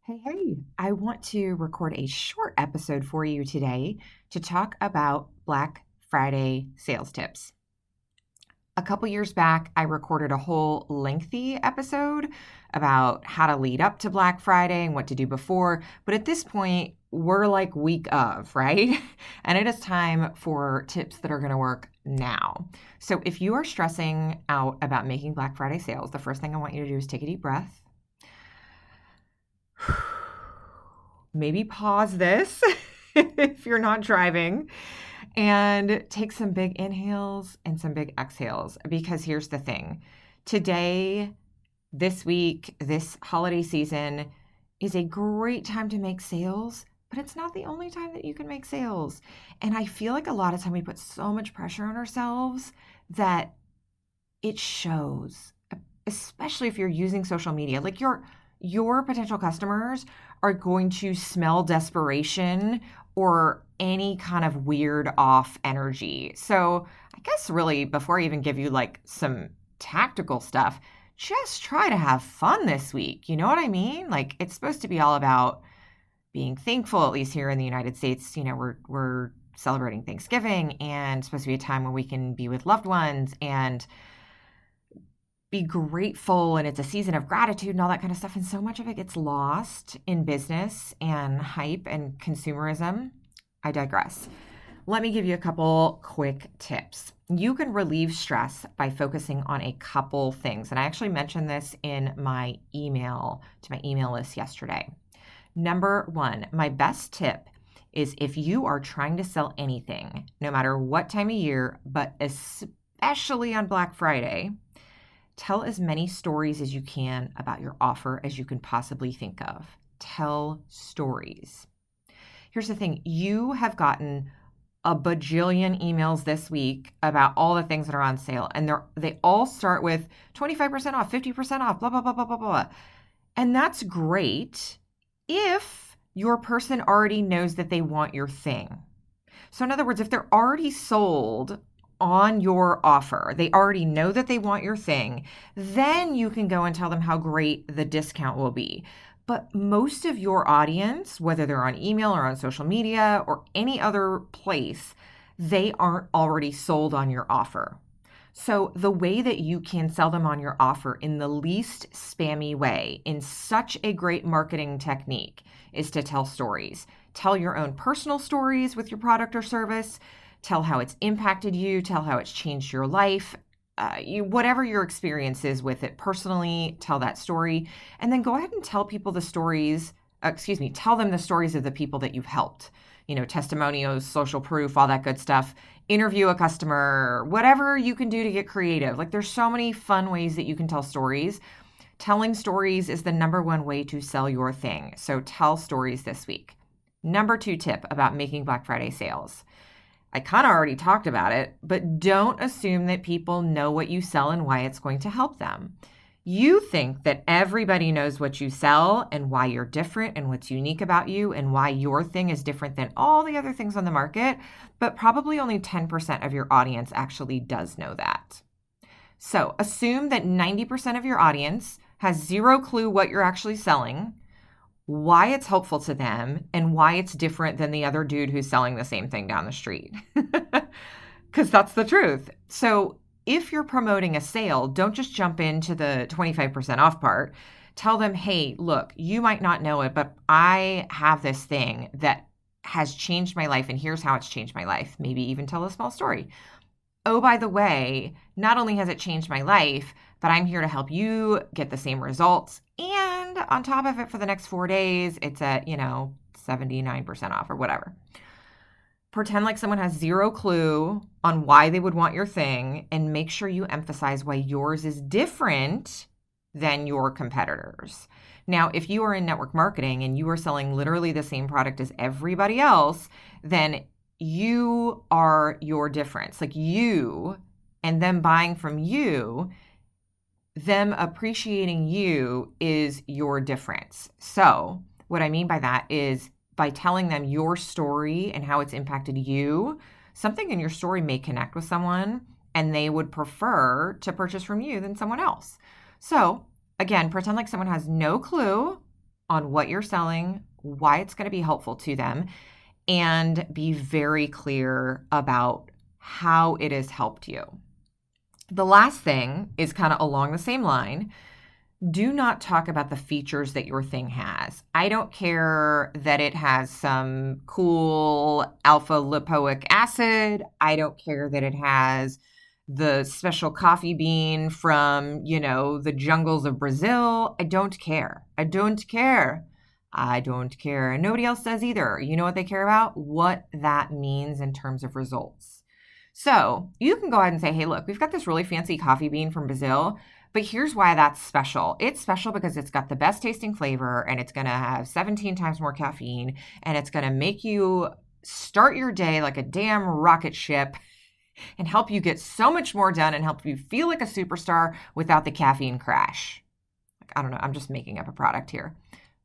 Hey, I want to record a short episode for you today to talk about Black Friday sales tips. A couple years back, I recorded a whole lengthy episode about how to lead up to Black Friday and what to do before. But at this point, we're like week of, right? And it is time for tips that are going to work now. So if you are stressing out about making Black Friday sales, the first thing I want you to do is take a deep breath. Maybe pause this if you're not driving and take some big inhales and some big exhales, because here's the thing. Today, this week, this holiday season is a great time to make sales, but it's not the only time that you can make sales. And I feel like a lot of time we put so much pressure on ourselves that it shows, especially if you're using social media. Like your potential customers are going to smell desperation or any kind of weird off energy. So, I guess really before I even give you like some tactical stuff, just try to have fun this week. You know what I mean? Like it's supposed to be all about being thankful, at least here in the United States. We're celebrating Thanksgiving and it's supposed to be a time when we can be with loved ones and be grateful, and it's a season of gratitude and all that kind of stuff. And so much of it gets lost in business and hype and consumerism. I digress. Let me give you a couple quick tips. You can relieve stress by focusing on a couple things. And I actually mentioned this in my email to my email list yesterday. Number one, my best tip is if you are trying to sell anything, no matter what time of year, but especially on Black Friday, tell as many stories as you can about your offer as you can possibly think of. Tell stories. Here's the thing. You have gotten a bajillion emails this week about all the things that are on sale, and they all start with 25% off, 50% off, blah, blah, blah, blah, blah, blah. And that's great if your person already knows that they want your thing. So in other words, if they're already sold on your offer, they already know that they want your thing, then you can go and tell them how great the discount will be. But most of your audience, whether they're on email or on social media or any other place, they aren't already sold on your offer. So the way that you can sell them on your offer in the least spammy way, in such a great marketing technique, is to tell stories. Tell your own personal stories with your product or service. Tell how it's impacted you. Tell how it's changed your life. Whatever your experience is with it personally, tell that story. And then go ahead and tell people the stories, tell them the stories of the people that you've helped. Testimonials, social proof, all that good stuff. Interview a customer, whatever you can do to get creative. Like there's so many fun ways that you can tell stories. Telling stories is the number one way to sell your thing. So tell stories this week. Number 2 tip about making Black Friday sales. I kind of already talked about it, but don't assume that people know what you sell and why it's going to help them. You think that everybody knows what you sell and why you're different and what's unique about you and why your thing is different than all the other things on the market, but probably only 10% of your audience actually does know that. So assume that 90% of your audience has zero clue what you're actually selling, why it's helpful to them, and why it's different than the other dude who's selling the same thing down the street. Because that's the truth. So if you're promoting a sale, don't just jump into the 25% off part. Tell them, hey, look, you might not know it, but I have this thing that has changed my life, and here's how it's changed my life. Maybe even tell a small story. Oh, by the way, not only has it changed my life, but I'm here to help you get the same results. And on top of it, for the next 4 days, it's at, 79% off or whatever. Pretend like someone has zero clue on why they would want your thing, and make sure you emphasize why yours is different than your competitors. Now, if you are in network marketing and you are selling literally the same product as everybody else, then you are your difference. Like you and them buying from you, them appreciating you is your difference. So what I mean by that is by telling them your story and how it's impacted you, something in your story may connect with someone and they would prefer to purchase from you than someone else. So again, pretend like someone has no clue on what you're selling, why it's going to be helpful to them, and be very clear about how it has helped you. The last thing is kind of along the same line. Do not talk about the features that your thing has. I don't care that it has some cool alpha lipoic acid. I don't care that it has the special coffee bean from, the jungles of Brazil. I don't care. I don't care. I don't care. And nobody else does either. You know what they care about? What that means in terms of results. So you can go ahead and say, hey, look, we've got this really fancy coffee bean from Brazil, but here's why that's special. It's special because it's got the best tasting flavor and it's going to have 17 times more caffeine and it's going to make you start your day like a damn rocket ship and help you get so much more done and help you feel like a superstar without the caffeine crash. I don't know. I'm just making up a product here.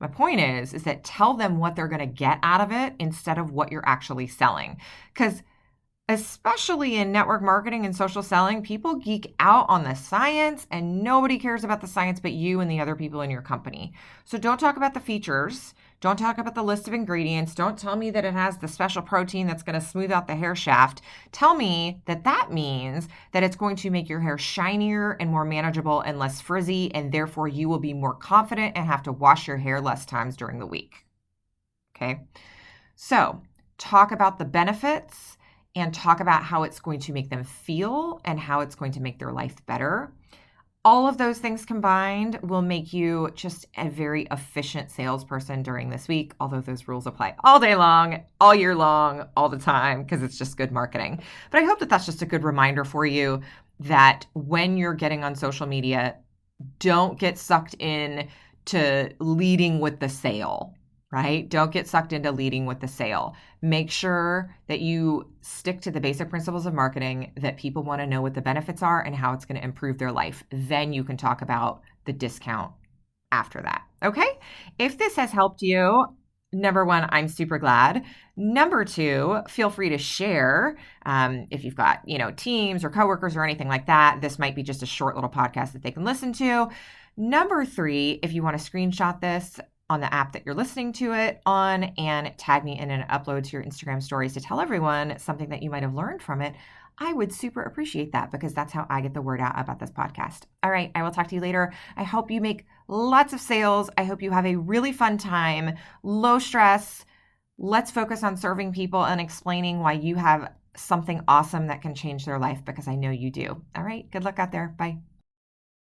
My point is that tell them what they're going to get out of it instead of what you're actually selling. Because especially in network marketing and social selling, people geek out on the science and nobody cares about the science but you and the other people in your company. So don't talk about the features. Don't talk about the list of ingredients. Don't tell me that it has the special protein that's going to smooth out the hair shaft. Tell me that that means that it's going to make your hair shinier and more manageable and less frizzy, and therefore you will be more confident and have to wash your hair less times during the week. Okay? So talk about the benefits and talk about how it's going to make them feel and how it's going to make their life better. All of those things combined will make you just a very efficient salesperson during this week, although those rules apply all day long, all year long, all the time, because it's just good marketing. But I hope that that's just a good reminder for you that when you're getting on social media, don't get sucked in to leading with the sale. Right? Don't get sucked into leading with the sale. Make sure that you stick to the basic principles of marketing, that people want to know what the benefits are and how it's going to improve their life. Then you can talk about the discount after that. Okay? If this has helped you, number one, I'm super glad. Number two, feel free to share if you've got, teams or coworkers or anything like that. This might be just a short little podcast that they can listen to. Number three, if you want to screenshot this on the app that you're listening to it on and tag me in an upload to your Instagram stories to tell everyone something that you might have learned from it, I would super appreciate that because that's how I get the word out about this podcast. All right, I will talk to you later. I hope you make lots of sales. I hope you have a really fun time, low stress. Let's focus on serving people and explaining why you have something awesome that can change their life because I know you do. All right, good luck out there. Bye.